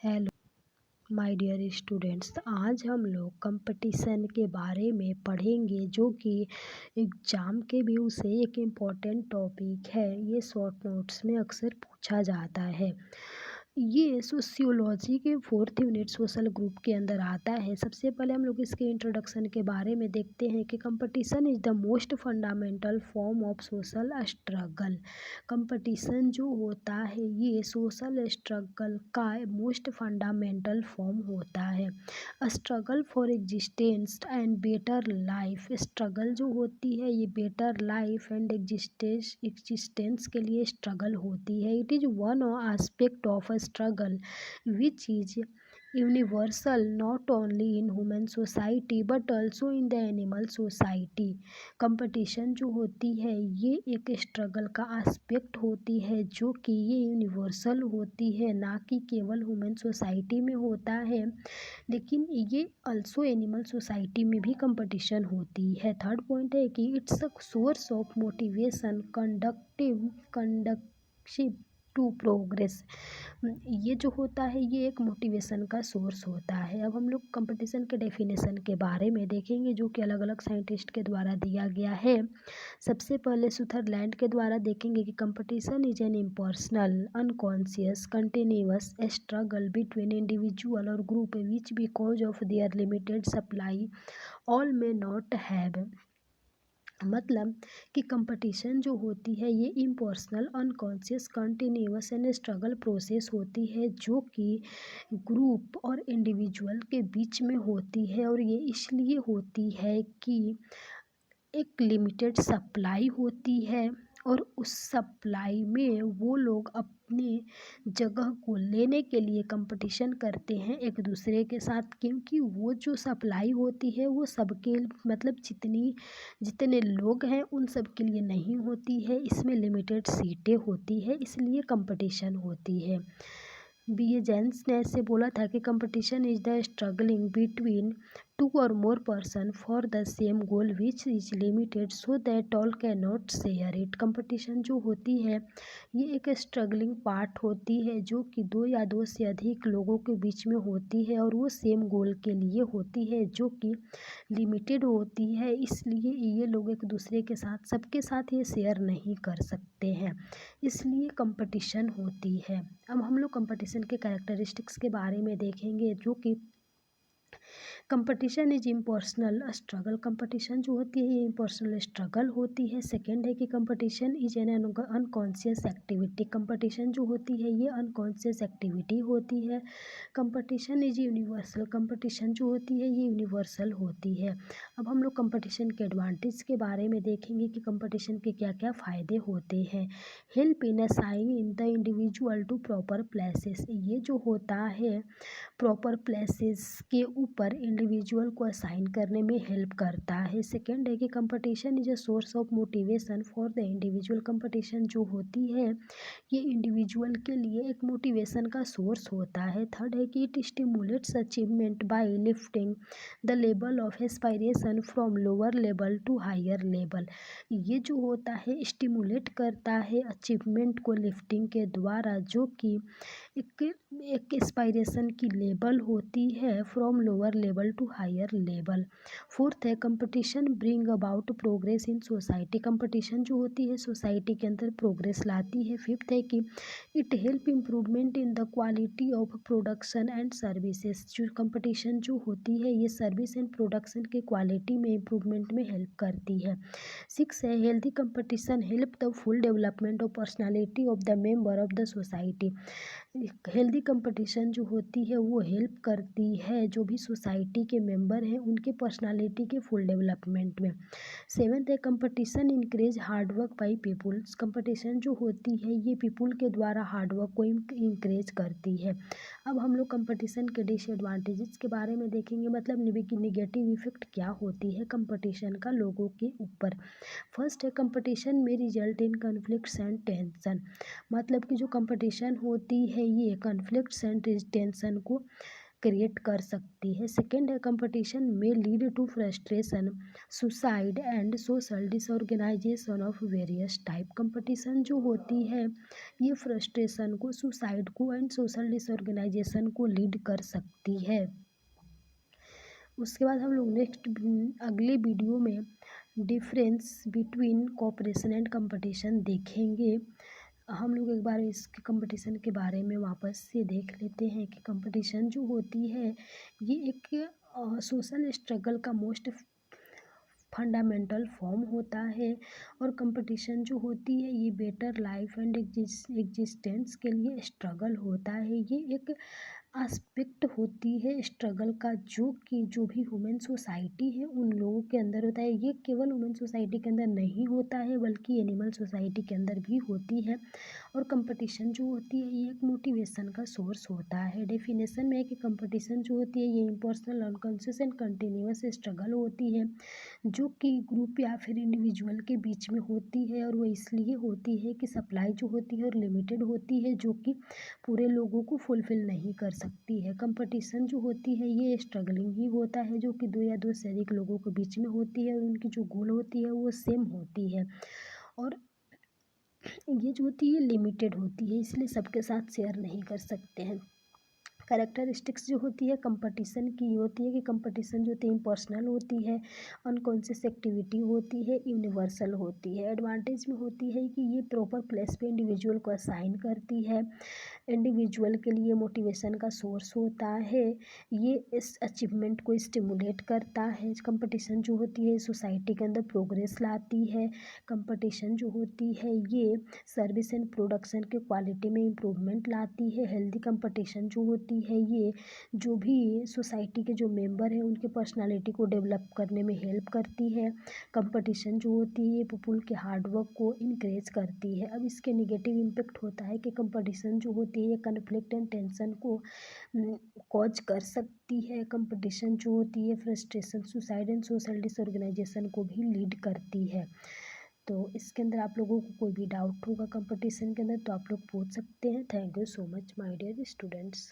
Hello my dear students, आज हम लोग कंपटीशन के बारे में पढ़ेंगे जो कि एग्ज़ाम के व्यू से एक इम्पॉर्टेंट टॉपिक है। ये शॉर्ट नोट्स में अक्सर पूछा जाता है। ये सोशियोलॉजी के 4th यूनिट सोशल ग्रुप के अंदर आता है। सबसे पहले हम लोग इसके इंट्रोडक्शन के बारे में देखते हैं कि competition is the most fundamental form of social struggle. Competition जो होता है ये सोशल स्ट्रगल का मोस्ट फंडामेंटल फॉर्म होता है। Struggle for existence and better life. Struggle जो होती है ये बेटर लाइफ एंड एग्जिस्टेंस के लिए स्ट्रगल होती है। It is one aspect of struggle which is universal not only in human society but also in the animal society. Competition जो होती है ये एक स्ट्रगल का आस्पेक्ट होती है जो कि ये यूनिवर्सल होती है, ना कि केवल ह्यूमन सोसाइटी में होता है, लेकिन ये ऑल्सो एनिमल सोसाइटी में भी कंपटीशन होती है। थर्ड पॉइंट है कि it's a source of motivation conductive to progress. ये जो होता है ये एक मोटिवेशन का सोर्स होता है। अब हम लोग कंपटीशन के डेफिनेशन के बारे में देखेंगे जो कि अलग अलग साइंटिस्ट के द्वारा दिया गया है। सबसे पहले सुथरलैंड के द्वारा देखेंगे कि competition is an impersonal unconscious continuous struggle between individual और group which because of their limited supply all may not have. मतलब कि कंपटीशन जो होती है ये impersonal unconscious continuous and struggle process होती है जो कि ग्रुप और इंडिविजुअल के बीच में होती है, और ये इसलिए होती है कि एक लिमिटेड सप्लाई होती है और उस सप्लाई में वो लोग अपने जगह को लेने के लिए कंपटीशन करते हैं एक दूसरे के साथ, क्योंकि वो जो सप्लाई होती है वो सबके मतलब जितने लोग हैं उन सब के लिए नहीं होती है, इसमें लिमिटेड सीटें होती है, इसलिए कंपटीशन होती है। बी ए जेंस ने ऐसे बोला था कि competition is the struggling between two or more person for the same goal which is limited so that all can not share it. Competition जो होती है ये एक स्ट्रगलिंग पार्ट होती है जो कि दो या दो से अधिक लोगों के बीच में होती है और वो सेम गोल के लिए होती है जो कि लिमिटेड होती है, इसलिए ये लोग एक दूसरे के साथ सबके साथ ये शेयर नहीं कर सकते हैं, इसलिए कंपटीशन होती है। अब हम लोग कंपटीशन के कैरेक्टरिस्टिक्स के बारे में देखेंगे जो कि competition is impersonal struggle. Competition जो होती है ये इम्पर्सनल स्ट्रगल होती है। सेकेंड है कि competition is N unconscious activity. Competition जो होती है ये अनकॉन्शियस एक्टिविटी होती है। Competition is universal. कंपटीशन जो होती है ये यूनिवर्सल होती है। अब हम लोग कंपटीशन के एडवांटेज के बारे में देखेंगे कि कंपटीशन के क्या क्या फ़ायदे होते हैं। Help in assigning the individual to proper places. ये जो होता है प्रॉपर प्लेसेस के ऊपर इंडिविजुअल को असाइन करने में हेल्प करता है। सेकेंड है कि competition is a source of motivation for the individual. Competition जो होती है ये इंडिविजुअल के लिए एक मोटिवेशन का सोर्स होता है। थर्ड है कि it stimulates achievement by lifting the level of aspiration from lower level to higher level. ये जो होता है स्टिमुलेट करता है अचीवमेंट को लिफ्टिंग के द्वारा, जो कि एक एस्पायरेशन की लेवल होती है from lower level to higher level. Fourth है competition bring about progress in society. Competition जो होती है सोसाइटी के अंदर प्रोग्रेस लाती है। फिफ्थ है कि it help improvement in the quality of production and services. जो कंपटीशन जो होती है ये सर्विस एंड प्रोडक्शन के क्वालिटी में इम्प्रूवमेंट में हेल्प करती है। सिक्स है healthy competition help the full development of personality of the member of the society. Healthy competition जो होती है वो हेल्प करती है जो भी सोसाइटी के मेंबर हैं उनके पर्सनालिटी के फुल डेवलपमेंट में। सेवन्थ है competition increase hard work by peoples. Competition जो होती है ये पीपुल के द्वारा हार्डवर्क को इंक्रेज करती है। अब हम लोग कंपटीशन के डिसएडवांटेजेस के बारे में देखेंगे, मतलब निगेटिव इफेक्ट क्या होती है कंपटीशन का लोगों के ऊपर। फर्स्ट है कंपटीशन में result in conflicts and tension. मतलब कि जो कंपटीशन होती है ये कन्फ्लिक्ट्स एंड टेंशन को क्रिएट कर सकती है। सेकेंड है कंपटीशन में lead to frustration, suicide and social disorganisation of various type. Competition जो होती है ये फ्रस्ट्रेशन को, सुसाइड को एंड सोशल डिसऑर्गेनाइजेशन को लीड कर सकती है। उसके बाद हम लोग नेक्स्ट अगले वीडियो में difference between cooperation and competition देखेंगे। हम लोग एक बार इसके कंपटीशन के बारे में वापस से देख लेते हैं कि कंपटीशन जो होती है ये एक सोशल स्ट्रगल का मोस्ट फंडामेंटल फॉर्म होता है। और कंपटीशन जो होती है ये बेटर लाइफ एंड एग्जिस्टेंस के लिए स्ट्रगल होता है। ये एक एस्पेक्ट होती है स्ट्रगल का जो कि जो भी ह्यूमन सोसाइटी है उन लोगों के अंदर होता है। ये केवल ह्यूमन सोसाइटी के अंदर नहीं होता है बल्कि एनिमल सोसाइटी के अंदर भी होती है। और कंपटीशन जो होती है ये एक मोटिवेशन का सोर्स होता है। डेफिनेशन में है कि कंपटीशन जो होती है ये impersonal, unconscious and continuous struggle होती है जो कि ग्रुप या फिर इंडिविजुअल के बीच में होती है। और वो इसलिए होती है कि सप्लाई जो होती है और लिमिटेड होती है जो कि पूरे लोगों को फुलफिल नहीं कर सकती है। कंपटीशन जो होती है ये स्ट्रगलिंग ही होता है जो कि दो या दो से अधिक लोगों के बीच में होती है और उनकी जो गोल होती है वो सेम होती है। और ये जो होती है लिमिटेड होती है इसलिए सबके साथ शेयर नहीं कर सकते हैं। कैरेक्टरिस्टिक्स जो होती है कंपटीशन की होती है कि कंपटीशन जो होती है इम्पर्सनल होती है, अनकॉन्शियस एक्टिविटी होती है, यूनिवर्सल होती है। एडवांटेज में होती है कि ये प्रॉपर प्लेस पे इंडिविजुअल को असाइन करती है, इंडिविजुअल के लिए मोटिवेशन का सोर्स होता है, ये इस अचीवमेंट को स्टिमुलेट करता है। कंपटीशन जो होती है सोसाइटी के अंदर प्रोग्रेस लाती है। कंपटीशन जो होती है ये सर्विस एंड प्रोडक्शन के क्वालिटी में इम्प्रूवमेंट लाती है। हेल्दी कंपटीशन जो होती है ये जो भी सोसाइटी के जो मेंबर हैं उनके पर्सनालिटी को डेवलप करने में हेल्प करती है। कंपटीशन जो होती है ये पीपल के हार्डवर्क को इनक्रेज करती है। अब इसके नेगेटिव इम्पेक्ट होता है कि कंपटीशन जो होती है ये कन्फ्लिक्ट एंड टेंशन को कॉज कर सकती है। कंपटीशन जो होती है frustration, suicide and social disorganisation को भी लीड करती है। तो इसके अंदर आप लोगों को कोई भी डाउट होगा कंपटीशन के अंदर तो आप लोग पूछ सकते हैं। Thank you so much my dear students.